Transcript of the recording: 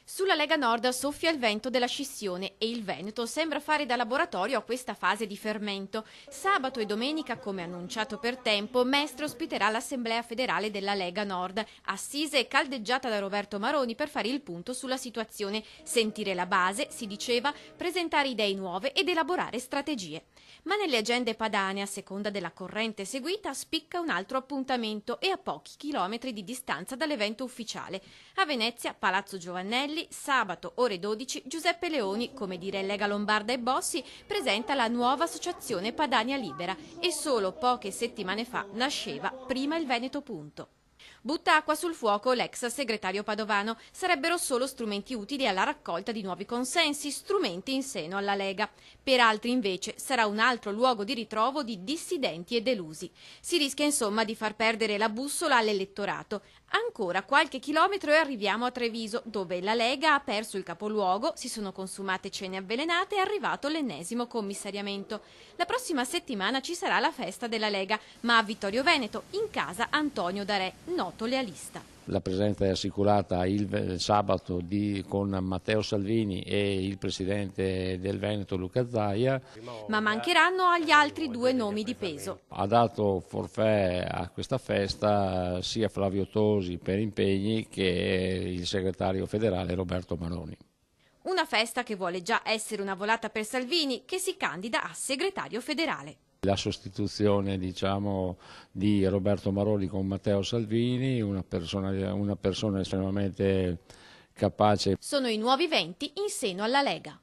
Sulla Lega Nord soffia il vento della scissione e il Veneto sembra fare da laboratorio a questa fase di fermento. Sabato e domenica, come annunciato per tempo, Mestre ospiterà l'Assemblea federale della Lega Nord, assise e caldeggiata da Roberto Maroni per fare il punto sulla situazione, sentire la base, si diceva, presentare idee nuove ed elaborare strategie. Ma nelle agende padane, a seconda della corrente seguita, spicca un altro appuntamento e a pochi chilometri di distanza dall'evento ufficiale. A Venezia, Palazzo Giovannelli, sabato ore 12, Giuseppe Leoni, come dire Lega Lombarda e Bossi, presenta la nuova associazione Padania Libera e solo poche settimane fa nasceva prima il Veneto Punto. Butta acqua sul fuoco l'ex segretario padovano. Sarebbero solo strumenti utili alla raccolta di nuovi consensi, strumenti in seno alla Lega. Per altri invece sarà un altro luogo di ritrovo di dissidenti e delusi. Si rischia insomma di far perdere la bussola all'elettorato. Ancora qualche chilometro e arriviamo a Treviso, dove la Lega ha perso il capoluogo, si sono consumate cene avvelenate e è arrivato l'ennesimo commissariamento. La prossima settimana ci sarà la festa della Lega, ma a Vittorio Veneto, in casa Antonio Darè, noto lealista. La presenza è assicurata il sabato con Matteo Salvini e il presidente del Veneto Luca Zaia. Ma mancheranno agli altri due nomi di peso. Ha dato forfait a questa festa sia Flavio Tosi per impegni che il segretario federale Roberto Maroni. Una festa che vuole già essere una volata per Salvini, che si candida a segretario federale. La sostituzione, diciamo, di Roberto Maroni con Matteo Salvini, una persona estremamente capace. Sono i nuovi venti in seno alla Lega.